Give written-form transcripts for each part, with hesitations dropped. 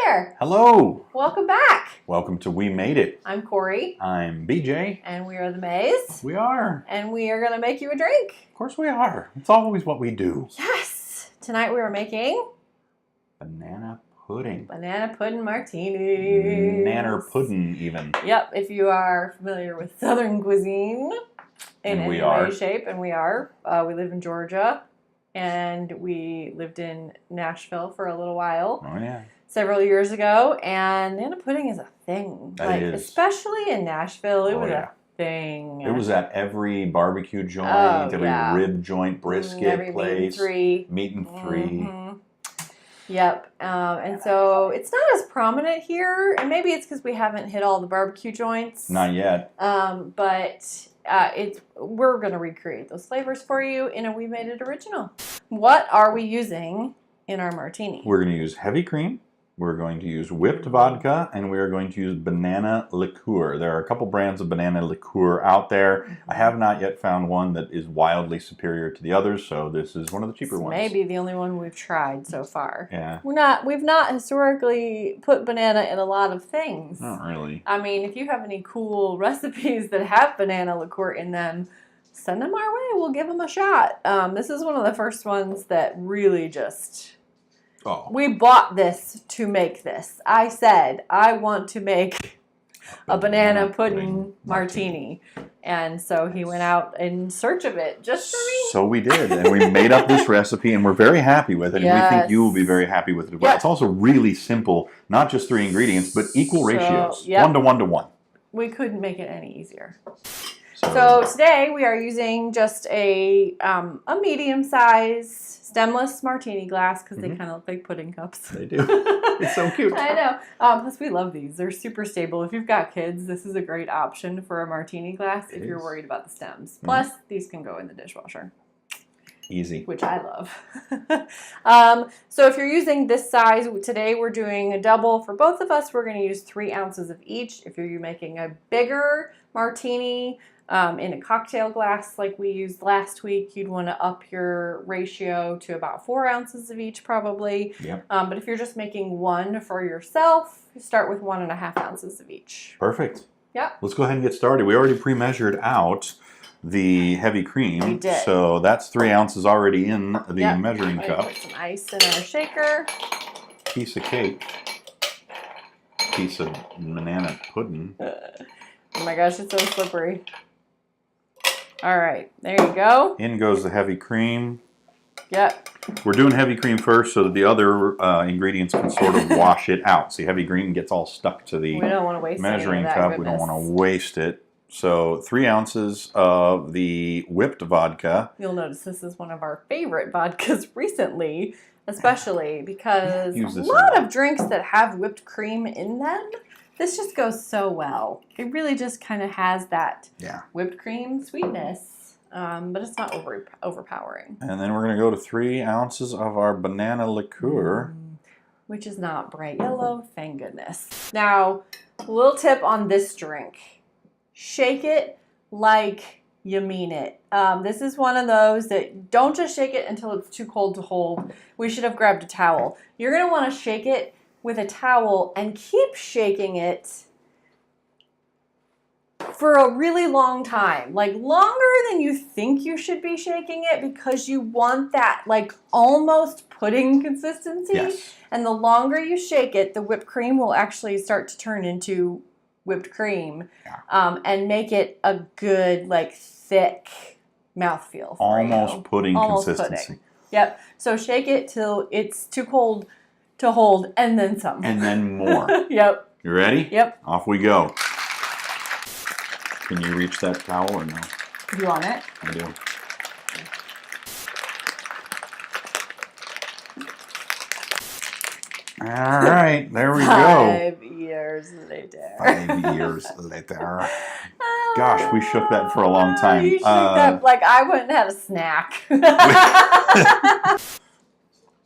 there. Hello. Welcome back. Welcome to We Made It. I'm Corey. I'm BJ. And we are the Mays. We are. And we are going to make you a drink. Of course we are. It's always what we do. Yes. Tonight we are making banana pudding. Banana puddin martini. Nanner puddin even. Yep. If you are familiar with Southern cuisine in any way, shape, and we are. We live in Georgia. And we lived in Nashville for a little while. Oh, yeah. Several years ago. And banana pudding is a thing. It is. Especially in Nashville, it was a thing. It was at every barbecue joint, every rib joint, brisket every place. Meat and three. Mm-hmm. Yep. And so it's not as prominent here. And maybe it's because we haven't hit all the barbecue joints. Not yet. But we're going to recreate those flavors for you in a We Made It original. What are we using in our martini? We're going to use heavy cream. We're going to use whipped vodka, and we are going to use Banana Liqueur. There are a couple brands of Banana Liqueur out there. I have not yet found one that is wildly superior to the others, so this is one of the cheaper ones. Maybe the only one we've tried so far. Yeah. We've not historically put banana in a lot of things. Not really. I mean, if you have any cool recipes that have banana liqueur in them, send them our way. We'll give them a shot. This is one of the first ones that really just... Oh. We bought this to make this. I said, I want to make a banana pudding martini. And so he went out in search of it just for me. So we did. And we made up this recipe, and we're very happy with it. Yes. And we think you will be very happy with it as well. It's also really simple, not just 3 ingredients, but equal ratios. 1 to 1 to 1. We couldn't make it any easier. So today we are using just a medium-size stemless martini glass because they kind of look like pudding cups. They do. It's so cute. I know. Plus we love these. They're super stable. If you've got kids, this is a great option for a martini glass if you're worried about the stems. Plus these can go in the dishwasher. Easy. Which I love. So if you're using this size, today we're doing a double. For both of us, we're going to use 3 ounces of each. If you're making a bigger martini in a cocktail glass like we used last week, you'd want to up your ratio to about 4 ounces of each probably. Yep. But if you're just making one for yourself, you start with 1.5 ounces of each. Perfect. Yeah. Let's go ahead and get started. We already pre-measured out the heavy cream. We did. So that's 3 ounces already in the measuring cup. Put some ice in our shaker. Piece of cake. Piece of banana pudding. Oh my gosh, it's so slippery. All right, there you go. In goes the heavy cream. Yep. We're doing heavy cream first so that the other ingredients can sort of wash it out. See, heavy cream gets all stuck to the measuring cup. We don't want to waste it. So 3 ounces of the whipped vodka. You'll notice this is one of our favorite vodkas recently, especially because a lot of drinks that have whipped cream in them, this just goes so well. It really just kind of has that whipped cream sweetness, but it's not overpowering. And then we're going to go to 3 ounces of our banana liqueur. Which is not bright yellow, thank goodness. Now, a little tip on this drink. Shake it like you mean it. This is one of those that don't just shake it until it's too cold to hold. We should have grabbed a towel. You're going to want to shake it with a towel and keep shaking it for a really long time, like longer than you think you should be shaking it, because you want that like almost pudding consistency. Yes. And the longer you shake it, the whipped cream will actually start to turn into whipped cream and make it a good like thick mouthfeel. Almost pudding consistency. Pudding. Yep. So shake it till it's too cold to hold, and then some. And then more. Yep. You ready? Yep. Off we go. Can you reach that towel or no? You want it? I do. All right, there we go. 5 years later. 5 years later. Gosh, we shook that for a long time. You shook that like I wouldn't have a snack.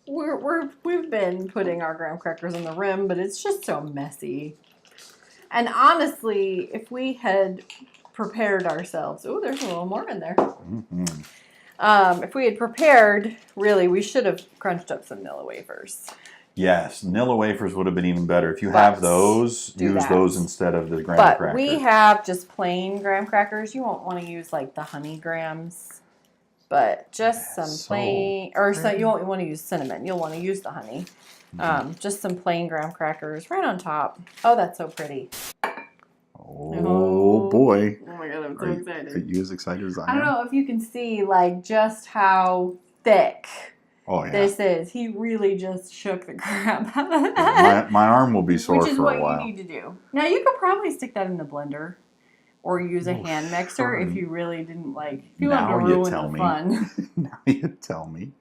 We've been putting our graham crackers on the rim, but it's just so messy. And honestly, if we had prepared ourselves, oh, there's a little more in there. If we had prepared, really, we should have crunched up some Vanilla Wafers. Yes, Vanilla Wafers would have been even better. If you But have those, do use that. those instead of the graham But crackers. we have just plain graham crackers. You won't want to use like the honey grahams, but just some plain, or so you won't want to use cinnamon. You'll want to use the honey. Just some plain graham crackers right on top. Oh, that's so pretty. Oh boy. Oh my God, I'm so excited. Are you as excited as I am? I don't know if you can see like just how thick this is. He really just shook the crap out of that. My arm will be sore Which is for what a while. you need to do. Now you could probably stick that in the blender or use a hand mixer if you really didn't like, if you wanted to ruin the fun. Now you tell me.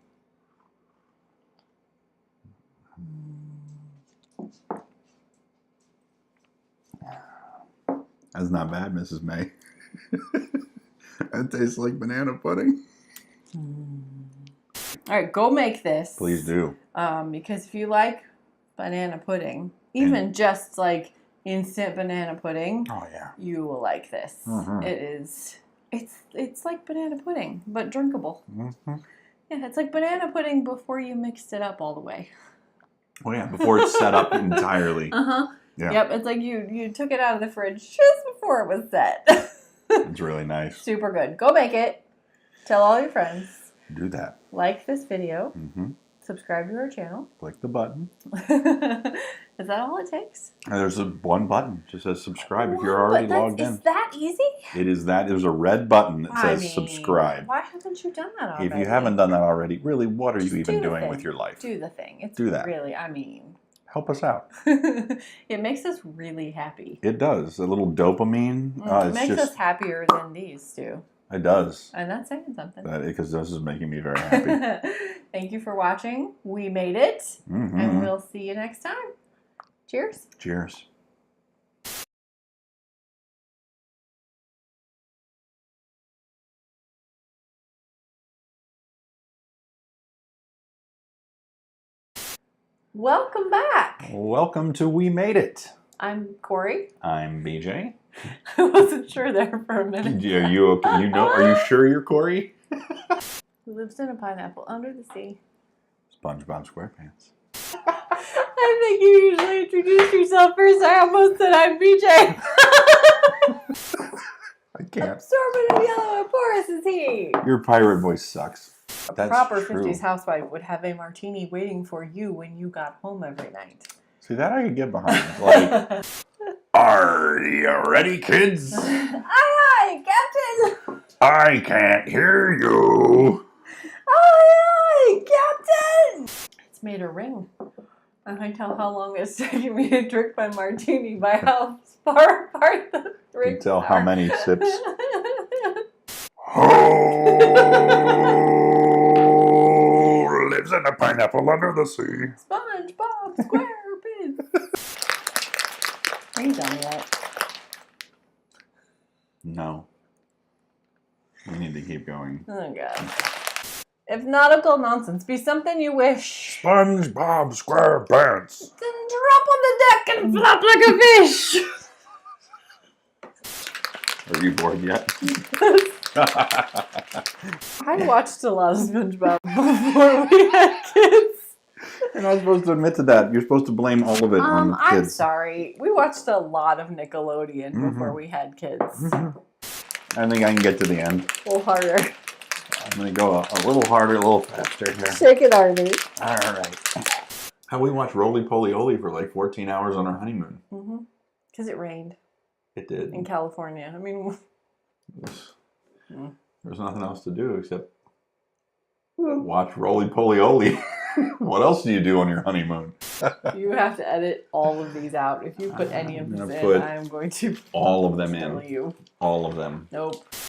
That's not bad, Mrs. May. That tastes like banana pudding. All right, go make this. Please do. Because if you like banana pudding, even just like instant banana pudding, oh yeah, you will like this. It is. It's like banana pudding, but drinkable. Yeah, it's like banana pudding before you mixed it up all the way. Oh yeah, before it's set up entirely. Yeah. Yep, it's like you took it out of the fridge just before it was set. It's really nice. Super good. Go make it. Tell all your friends. Do that. Like this video. Subscribe to our channel. Click the button. Is that all it takes? There's one button. It just says subscribe if you're already logged in. Is that easy? It is that. There's a red button that says subscribe. Why haven't you done that already? If you haven't done that already, really, what are you even doing with your life? Do the thing. It's do that. Really, help us out. It makes us really happy. It does. A little dopamine. It makes us happier than these two. It does. I'm not saying something. Because this is making me very happy. Thank you for watching. We made it. And we'll see you next time. Cheers. Cheers. Welcome back. Welcome to We Made It. I'm Corey. I'm BJ. I wasn't sure there for a minute. Are you okay? Are you sure you're Corey? Who lives in a pineapple under the sea? SpongeBob SquarePants. I think you usually introduce yourself first. I almost said I'm BJ. I can't. Absorbent of yellow and porous is he. Your pirate voice sucks. A proper 50s housewife would have a martini waiting for you when you got home every night. See, that I could get behind. Like, are you ready, kids? Aye, aye, Captain. I can't hear you. Aye, aye, Captain. It's made a ring. I can tell how long it's taking me to drink my martini by how far apart the rings are. You can tell how many sips. Who lives in a pineapple under the sea? SpongeBob SquarePants. Are you done yet? No. We need to keep going. Oh, God. If nautical nonsense be something you wish, SpongeBob SquarePants. then drop on the deck and flop like a fish. Are you bored yet? I watched a lot of SpongeBob before we had kids. You're not supposed to admit to that. You're supposed to blame all of it on the kids. I'm sorry. We watched a lot of Nickelodeon before we had kids. I think I can get to the end. A little harder. I'm going to go a little harder, a little faster here. Shake it harder. All right. How we watched Roly Poly Oly for like 14 hours on our honeymoon. Because it rained. It did. In California. I mean... There's nothing else to do except watch Roly Poly Oly. What else do you do on your honeymoon? You have to edit all of these out. If you put any of this in, I am going to all of them kill in. You. All of them. Nope.